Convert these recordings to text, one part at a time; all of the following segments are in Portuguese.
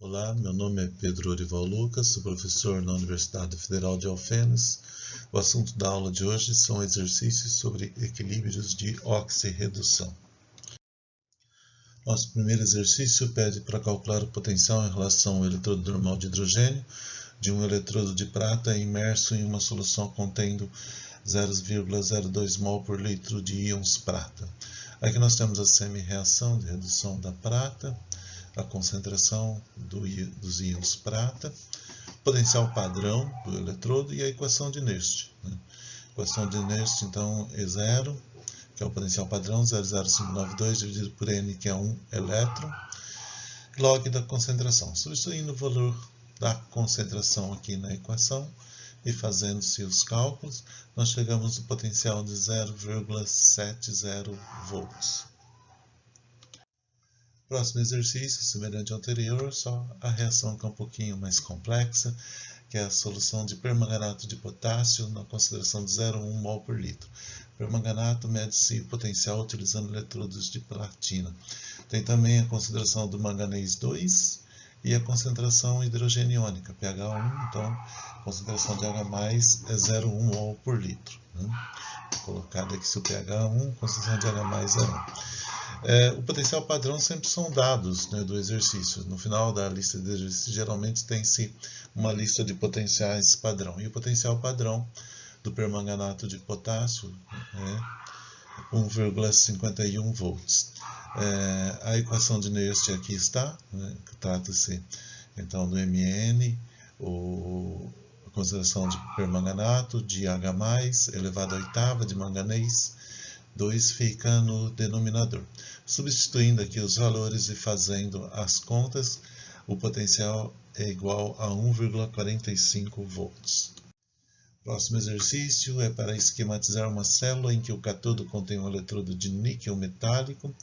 Olá, meu nome é Pedro Orival Lucas, sou professor na Universidade Federal de Alfenas. O assunto da aula de hoje são exercícios sobre equilíbrios de oxirredução. Nosso primeiro exercício pede para calcular o potencial em relação ao eletrodo normal de hidrogênio de um eletrodo de prata imerso em uma solução contendo 0,02 mol por litro de íons prata. Aqui nós temos a semi-reação de redução da prata, a concentração dos íons prata, o potencial padrão do eletrodo e a equação de Nernst. A equação de Nernst, então, é zero, que é o potencial padrão, 0,0592 dividido por N, que é 1 elétron, log da concentração. Substituindo o valor da concentração aqui na equação e fazendo-se os cálculos, nós chegamos ao potencial de 0,70 volts. Próximo exercício, semelhante ao anterior, só a reação que é um pouquinho mais complexa, que é a solução de permanganato de potássio na concentração de 0,1 mol por litro. Permanganato mede-se o potencial utilizando eletrodos de platina. Tem também a concentração do manganês 2 e a concentração hidrogênio iônica, pH 1, então a concentração de H+, é 0,1 mol por litro. Colocado aqui se o pH é 1, a concentração de H+, é 1. O potencial padrão sempre são dados, do exercício. No final da lista de exercícios, geralmente tem-se uma lista de potenciais padrão. E o potencial padrão do permanganato de potássio é 1,51 volts. A equação de Nernst aqui está, que trata-se então do Mn, a concentração de permanganato de H+, elevado à oitava de manganês, 2 fica no denominador. Substituindo aqui os valores e fazendo as contas, o potencial é igual a 1,45 volts. Próximo exercício é para esquematizar uma célula em que o cátodo contém um eletrodo de níquel metálico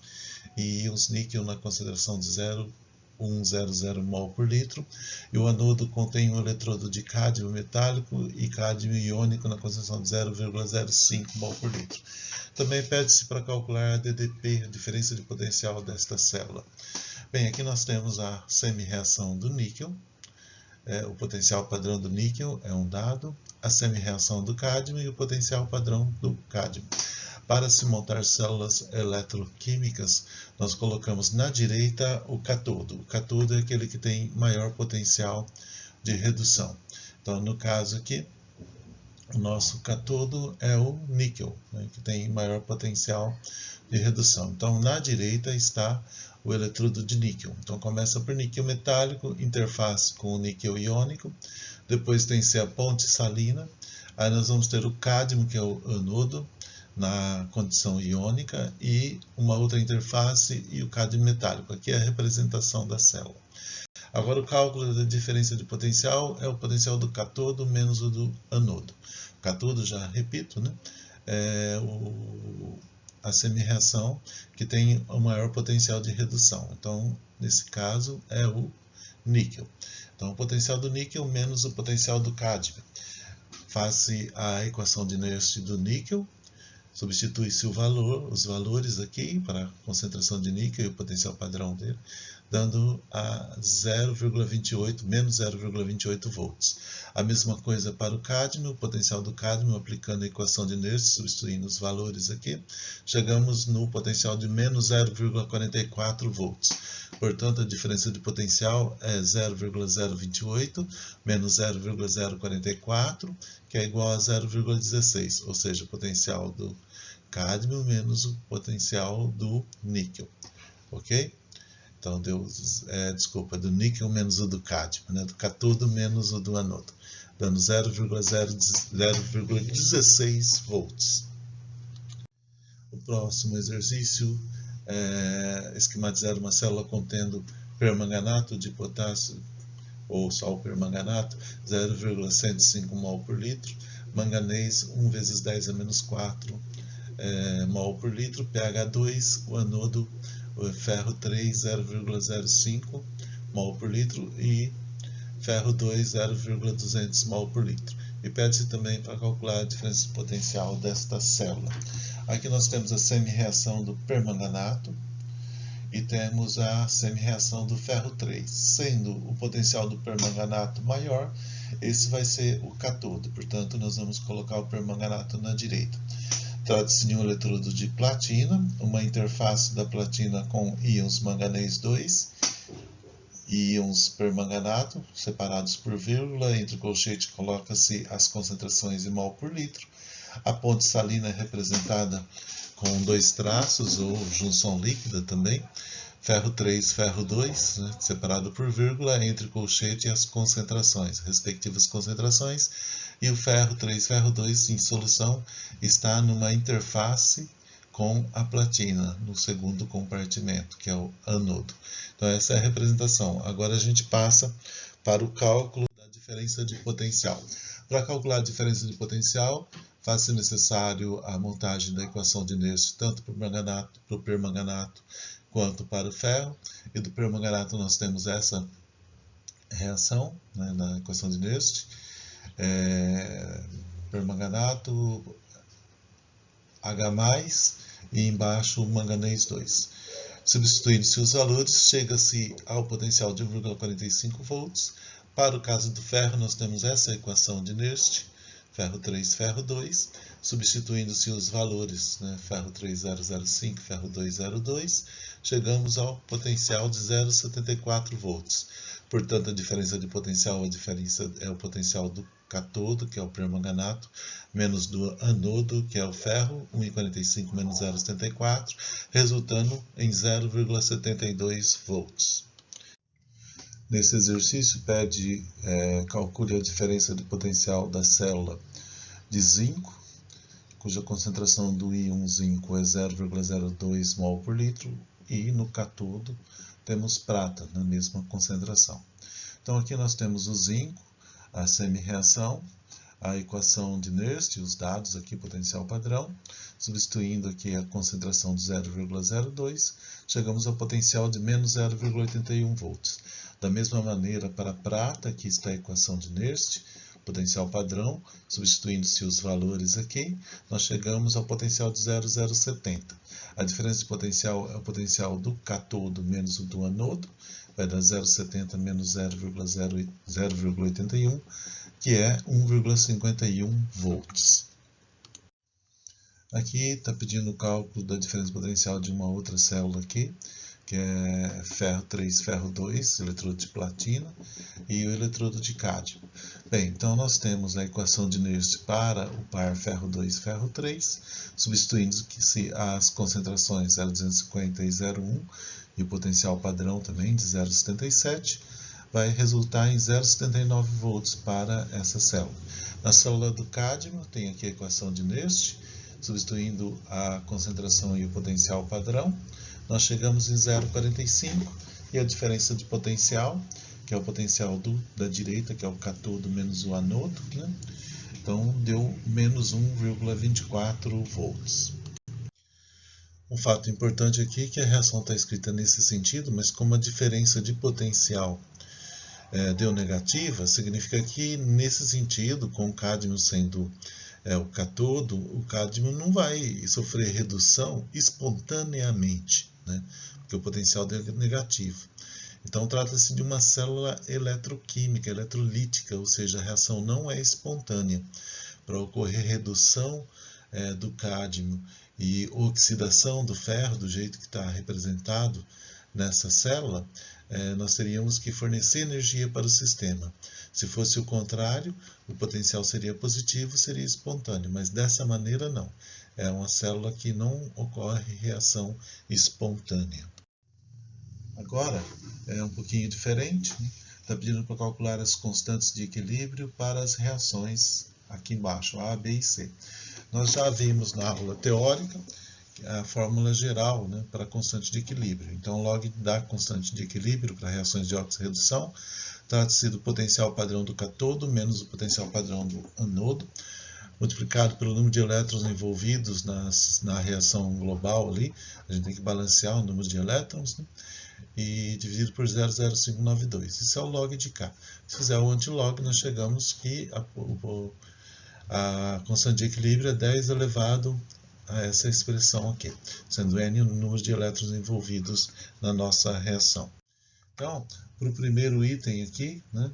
e íons níquel na concentração de 0,100 mol por litro, e o anodo contém um eletrodo de cádmio metálico e cádmio iônico na concentração de 0,05 mol por litro. Também pede-se para calcular a DDP, a diferença de potencial desta célula. Bem, aqui nós temos a semi-reação do níquel, o potencial padrão do níquel é um dado, a semi-reação do cádmio e o potencial padrão do cádmio. Para se montar células eletroquímicas, nós colocamos na direita o cátodo. O cátodo é aquele que tem maior potencial de redução. Então, no caso aqui, o nosso cátodo é o níquel, que tem maior potencial de redução. Então, na direita está o eletrodo de níquel. Então, começa por níquel metálico, interface com o níquel iônico, depois tem-se a ponte salina, aí nós vamos ter o cádmio, que é o anodo, na condição iônica, e uma outra interface e o cádmio metálico. Aqui é a representação da célula. Agora, o cálculo da diferença de potencial é o potencial do cátodo menos o do anodo. O cátodo, já repito, é a semi-reação que tem o maior potencial de redução. Então, nesse caso, é o níquel. Então, o potencial do níquel menos o potencial do cádmio. Faz-se a equação de Nernst do níquel, substitui-se os valores aqui para a concentração de níquel e o potencial padrão dele, dando a 0,28, menos 0,28 volts. A mesma coisa para o cádmio, o potencial do cádmio, aplicando a equação de Nernst, substituindo os valores aqui, chegamos no potencial de menos 0,44 volts. Portanto, a diferença de potencial é 0,028 menos 0,044, que é igual a 0,16, ou seja, o potencial do cádmio menos o potencial do níquel. Ok? Então, do níquel menos o do cádmio, do cátodo menos o do anodo, dando 0,16 volts. O próximo exercício é esquematizar uma célula contendo permanganato de potássio, ou só o permanganato, 0,105 mol por litro, manganês 1 vezes 10 a menos 4 mol por litro, pH 2, o anodo, o ferro 3, 0,05 mol por litro e ferro 2, 0,200 mol por litro. E pede-se também para calcular a diferença de potencial desta célula. Aqui nós temos a semi-reação do permanganato e temos a semi-reação do ferro 3. Sendo o potencial do permanganato maior, esse vai ser o cátodo, portanto nós vamos colocar o permanganato na direita. Trata-se de um eletrodo de platina, uma interface da platina com íons manganês 2 e íons permanganato, separados por vírgula. Entre o colchete coloca-se as concentrações em mol por litro. A ponte salina é representada com 2 traços, ou junção líquida também. Ferro 3, ferro 2, né, separado por vírgula, entre o colchete e as concentrações, respectivas concentrações. E o ferro 3, ferro 2 em solução está numa interface com a platina, no segundo compartimento, que é o anodo. Então essa é a representação. Agora a gente passa para o cálculo da diferença de potencial. Para calcular a diferença de potencial, faz-se necessário a montagem da equação de Nernst, tanto para o permanganato quanto para o ferro. E do permanganato nós temos essa reação, né, na equação de Nernst. Permanganato H+, e embaixo manganês 2. Substituindo-se os valores, chega-se ao potencial de 1,45 volts. Para o caso do ferro, nós temos essa equação de Nernst, ferro 3, ferro 2, substituindo-se os valores, né, ferro 3,005, ferro 2,02, chegamos ao potencial de 0,74 volts. Portanto, a diferença de potencial é o potencial do cátodo, que é o permanganato, menos do anodo, que é o ferro, 1,45 menos 0,74, resultando em 0,72 volts. Nesse exercício, pede calcule a diferença de potencial da célula de zinco, cuja concentração do íon zinco é 0,02 mol por litro, e no cátodo temos prata na mesma concentração. Então aqui nós temos o zinco, a semi-reação, a equação de Nernst, os dados aqui, potencial padrão, substituindo aqui a concentração de 0,02, chegamos ao potencial de menos 0,81 volts. Da mesma maneira, para a prata, aqui está a equação de Nernst, potencial padrão, substituindo-se os valores aqui, nós chegamos ao potencial de 0,070. A diferença de potencial é o potencial do cátodo menos o do anodo, vai dar 0,70 menos 0,81, que é 1,51 volts. Aqui está pedindo o cálculo da diferença potencial de uma outra célula aqui, que é ferro 3, ferro 2, eletrodo de platina, e o eletrodo de cádmio. Bem, então nós temos a equação de Nernst para o par ferro 2, ferro 3, substituindo-se as concentrações 0,250 e 0,1, e o potencial padrão também de 0,77, vai resultar em 0,79 volts para essa célula. Na célula do cádmio, tem aqui a equação de Nernst, substituindo a concentração e o potencial padrão, nós chegamos em 0,45, e a diferença de potencial, que é o potencial da direita, que é o cátodo menos o anodo, né? Então deu menos 1,24 volts. Um fato importante aqui é que a reação está escrita nesse sentido, mas como a diferença de potencial deu negativa, significa que nesse sentido, com o cádmio sendo o cátodo, o cádmio não vai sofrer redução espontaneamente, né? Porque o potencial dele é negativo. Então trata-se de uma célula eletroquímica, eletrolítica, ou seja, a reação não é espontânea. Para ocorrer redução do cádmio e oxidação do ferro, do jeito que está representado nessa célula, nós teríamos que fornecer energia para o sistema. Se fosse o contrário, o potencial seria positivo, seria espontâneo, mas dessa maneira não. É uma célula que não ocorre reação espontânea. Agora, é um pouquinho diferente, né? Está pedindo para calcular as constantes de equilíbrio para as reações aqui embaixo, A, B e C. Nós já vimos na aula teórica a fórmula geral, né, para a constante de equilíbrio. Então, log da constante de equilíbrio para reações de oxirredução trata-se do potencial padrão do cátodo menos o potencial padrão do anodo, multiplicado pelo número de elétrons envolvidos na reação global ali. A gente tem que balancear o número de elétrons, né, e dividido por 0,0592. Isso é o log de K. Se fizer o antilog, nós chegamos que a constante de equilíbrio é 10 elevado a essa expressão aqui, sendo N o número de elétrons envolvidos na nossa reação. Então, para o primeiro item aqui, né,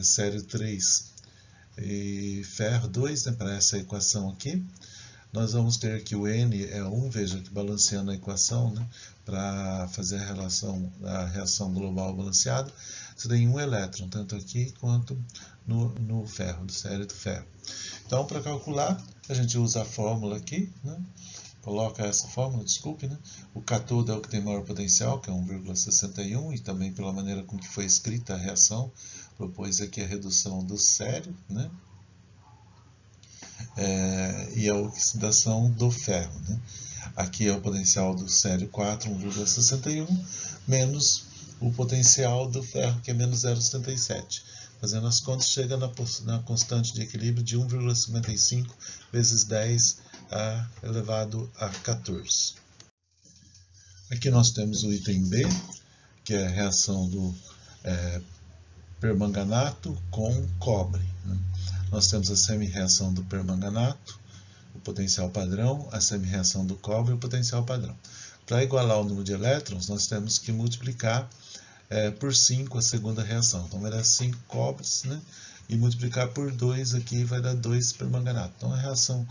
sério 3 e ferro 2, né, para essa equação aqui, nós vamos ter que o N é 1, veja que balanceando a equação, né, para fazer a reação global balanceada, você tem um elétron, tanto aqui quanto no ferro, do série do ferro. Então, para calcular, a gente usa a fórmula aqui, né, coloca essa fórmula, desculpe, né, o cátodo é o que tem maior potencial, que é 1,61, e também pela maneira com que foi escrita a reação, propôs aqui a redução do sério, né, e a oxidação do ferro, né. Aqui é o potencial do sério 4, 1,61, menos o potencial do ferro, que é menos 0,77. Fazendo as contas, chega na constante de equilíbrio de 1,55 vezes 10 elevado a 14. Aqui nós temos o item B, que é a reação do permanganato com cobre, né? Nós temos a semi-reação do permanganato, o potencial padrão, a semi-reação do cobre e o potencial padrão. Para igualar o número de elétrons, nós temos que multiplicar por 5 a segunda reação. Então vai dar 5 cobres, né? E multiplicar por 2 aqui vai dar 2 permanganato. Então a reação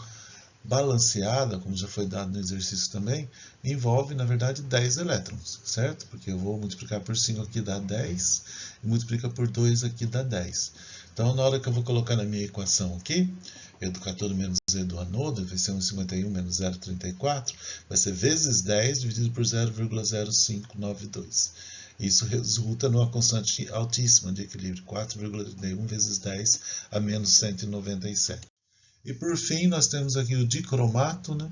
balanceada, como já foi dado no exercício também, envolve, na verdade, 10 elétrons, certo? Porque eu vou multiplicar por 5 aqui dá 10, e multiplica por 2 aqui dá 10. Então, na hora que eu vou colocar na minha equação aqui, E do cátodo menos E do anodo, vai ser 1,51 menos 0,34, vai ser vezes 10 dividido por 0,0592. Isso resulta numa constante altíssima de equilíbrio, 4,31 vezes 10 a menos 197. E por fim, nós temos aqui o dicromato, né,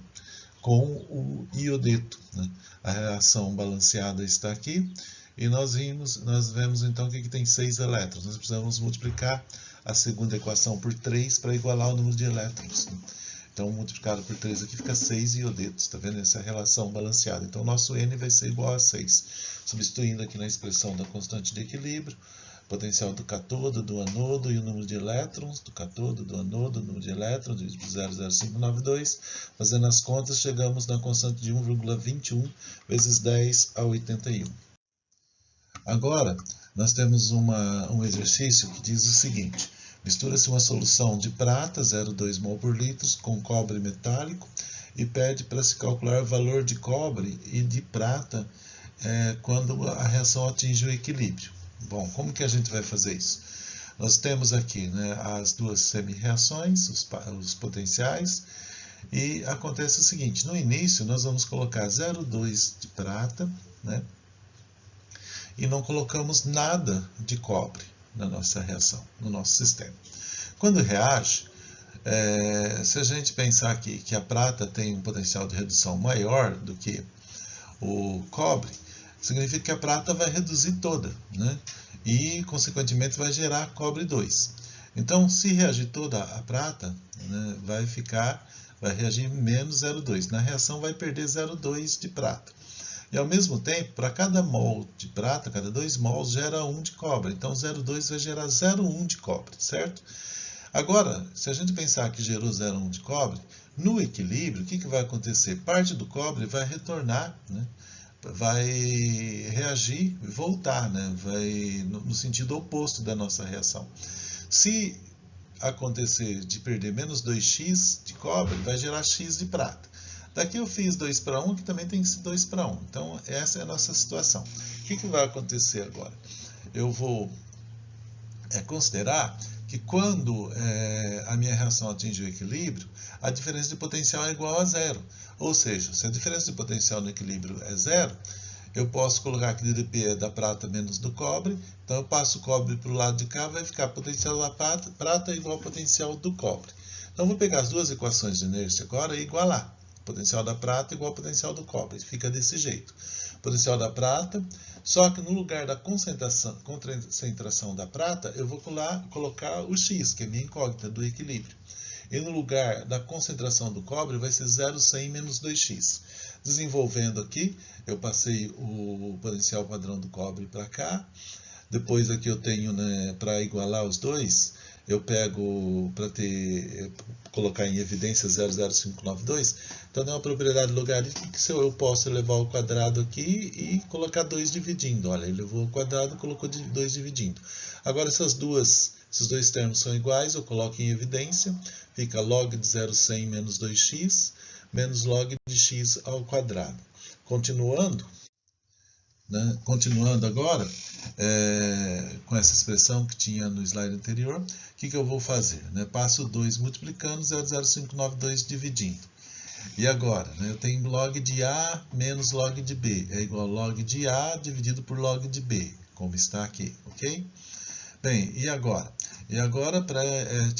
com o iodeto, né? A reação balanceada está aqui. E nós vemos então que aqui tem 6 elétrons. Nós precisamos multiplicar a segunda equação por 3 para igualar o número de elétrons, né? Então, multiplicado por 3 aqui fica 6 iodetos. Está vendo? Essa é a relação balanceada. Então, nosso N vai ser igual a 6. Substituindo aqui na expressão da constante de equilíbrio, potencial do cátodo, do anodo e o número de elétrons, do cátodo, do anodo, o número de elétrons, dividido por 0,0592. Fazendo as contas, chegamos na constante de 1,21 vezes 10 a 81. Agora, nós temos um exercício que diz o seguinte: mistura-se uma solução de prata, 0,2 mol por litro, com cobre metálico, e pede para se calcular o valor de cobre e de prata quando a reação atinge o equilíbrio. Bom, como que a gente vai fazer isso? Nós temos aqui, né, as duas semi-reações, os potenciais, e acontece o seguinte: no início nós vamos colocar 0,2 de prata, né, e não colocamos nada de cobre na nossa reação, no nosso sistema. Quando reage, se a gente pensar aqui que a prata tem um potencial de redução maior do que o cobre, significa que a prata vai reduzir toda, né? E, consequentemente, vai gerar cobre 2. Então, se reagir toda a prata, né, vai reagir menos 0,2. Na reação, vai perder 0,2 de prata. E, ao mesmo tempo, para cada mol de prata, cada 2 mols, gera 1 de cobre. Então, 0,2 vai gerar 0,1 de cobre, certo? Agora, se a gente pensar que gerou 0,1 de cobre, no equilíbrio, o que vai acontecer? Parte do cobre vai retornar, né? Vai reagir e voltar, né? Vai no sentido oposto da nossa reação. Se acontecer de perder menos 2x de cobre, vai gerar x de prata. Daqui eu fiz 2 para 1, que também tem que ser 2 para 1. Então, essa é a nossa situação. O que vai acontecer agora? Eu vou considerar que quando a minha reação atinge o equilíbrio, a diferença de potencial é igual a zero. Ou seja, se a diferença de potencial no equilíbrio é zero, eu posso colocar que ddP é da prata menos do cobre. Então, eu passo o cobre para o lado de cá, vai ficar potencial da prata igual ao potencial do cobre. Então, eu vou pegar as duas equações de inércia agora e igualar. Potencial da prata igual ao potencial do cobre. Fica desse jeito. Potencial da prata, só que no lugar da concentração da prata, eu vou colocar o x, que é a minha incógnita do equilíbrio. E no lugar da concentração do cobre, vai ser 0,100 menos 2x. Desenvolvendo aqui, eu passei o potencial padrão do cobre para cá. Depois aqui eu tenho, né, para igualar os dois, eu pego para colocar em evidência 0,0592, então é uma propriedade logarítmica que eu posso levar ao quadrado aqui e colocar 2 dividindo. Olha, ele levou ao quadrado e colocou 2 dividindo. Agora esses dois termos são iguais, eu coloco em evidência, fica log de 0,100 menos 2x, menos log de x ao quadrado. Continuando, né? Continuando agora, com essa expressão que tinha no slide anterior, o que eu vou fazer? Né? Passo 2 multiplicando, 0,0592 dividindo. E agora, né, eu tenho log de A menos log de B, é igual a log de A dividido por log de B, como está aqui, ok? Bem, e agora? E agora, para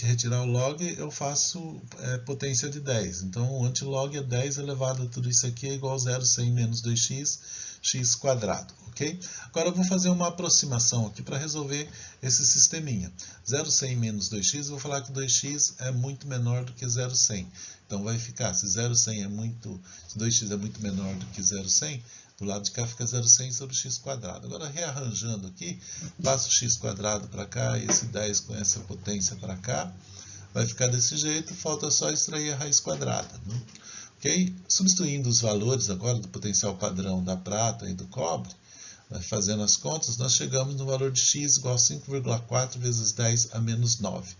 retirar o log, eu faço potência de 10. Então, o antilog é 10 elevado a tudo isso aqui é igual a 0,100 menos 2x, x quadrado, ok? Agora, eu vou fazer uma aproximação aqui para resolver esse sisteminha. 0,100 menos 2x, eu vou falar que 2x é muito menor do que 0,100. Então, vai ficar, se 0,100 se 2x é muito menor do que 0,100, do lado de cá fica 0,100 sobre x quadrado. Agora, rearranjando aqui, passo o x quadrado para cá e esse 10 com essa potência para cá. Vai ficar desse jeito, falta só extrair a raiz quadrada. Né? Okay? Substituindo os valores agora do potencial padrão da prata e do cobre, fazendo as contas, nós chegamos no valor de x igual a 5,4 vezes 10 a menos 9,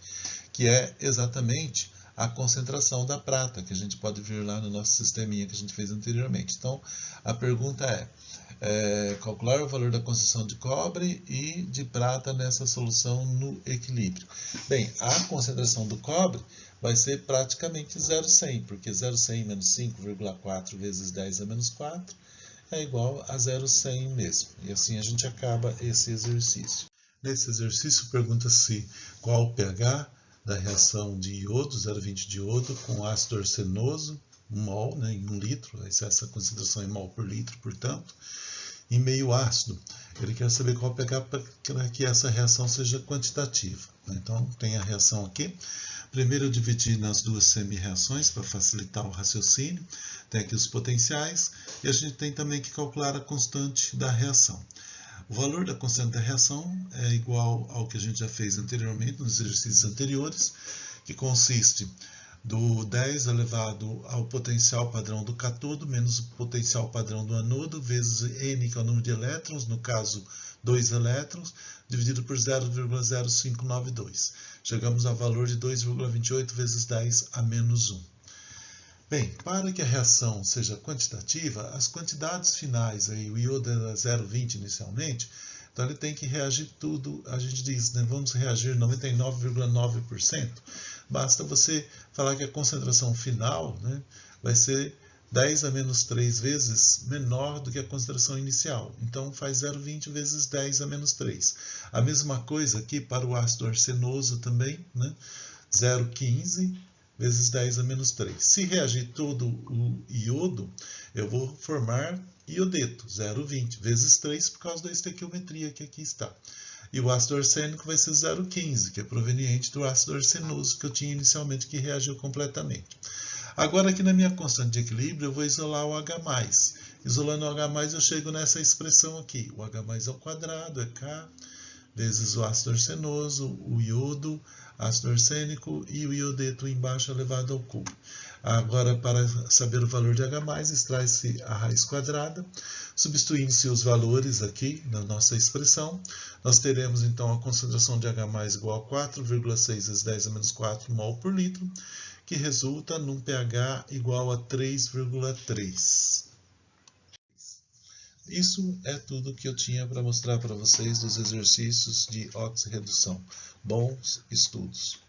que é exatamente a concentração da prata, que a gente pode ver lá no nosso sisteminha que a gente fez anteriormente. Então, a pergunta calcular o valor da concentração de cobre e de prata nessa solução no equilíbrio. Bem, a concentração do cobre vai ser praticamente 0,100, porque 0,100 menos 5,4 vezes 10 a menos 4 é igual a 0,100 mesmo. E assim a gente acaba esse exercício. Nesse exercício, pergunta-se qual o pH da reação de iodo, 0,20 de iodo, com ácido arsenoso, 1 mol, né, em 1 litro, essa concentração em mol por litro, portanto, em meio ácido. Ele quer saber qual o pH para que essa reação seja quantitativa. Então, tem a reação aqui. Primeiro eu dividi nas duas semi-reações para facilitar o raciocínio. Tem aqui os potenciais e a gente tem também que calcular a constante da reação. O valor da constante da reação é igual ao que a gente já fez anteriormente, nos exercícios anteriores, que consiste do 10 elevado ao potencial padrão do cátodo, menos o potencial padrão do anodo, vezes N, que é o número de elétrons, no caso 2 elétrons, dividido por 0,0592. Chegamos ao valor de 2,28 vezes 10 a menos 1. Bem, para que a reação seja quantitativa, as quantidades finais, aí, o iodo era 0,20 inicialmente, então ele tem que reagir tudo, a gente diz, né, vamos reagir 99,9%. Basta você falar que a concentração final, né, vai ser 10 a menos 3 vezes menor do que a concentração inicial. Então faz 0,20 vezes 10 a menos 3. A mesma coisa aqui para o ácido arsenoso também, né, 0,15 vezes 10 a menos 3. Se reagir todo o iodo, eu vou formar iodeto, 0,20 vezes 3 por causa da estequiometria que aqui está. E o ácido arsênico vai ser 0,15, que é proveniente do ácido arsenoso que eu tinha inicialmente que reagiu completamente. Agora aqui na minha constante de equilíbrio eu vou isolar o H+. Isolando o H+, eu chego nessa expressão aqui. O H+ ao quadrado é K vezes o ácido arsenoso, o iodo, ácido arsênico e o iodeto embaixo elevado ao cubo. Agora, para saber o valor de H+, extrai-se a raiz quadrada. Substituindo-se os valores aqui na nossa expressão, nós teremos então a concentração de H+ igual a 4,6 vezes 10 a menos 4 mol por litro, que resulta num pH igual a 3,3. Isso é tudo que eu tinha para mostrar para vocês dos exercícios de oxirredução. Bons estudos!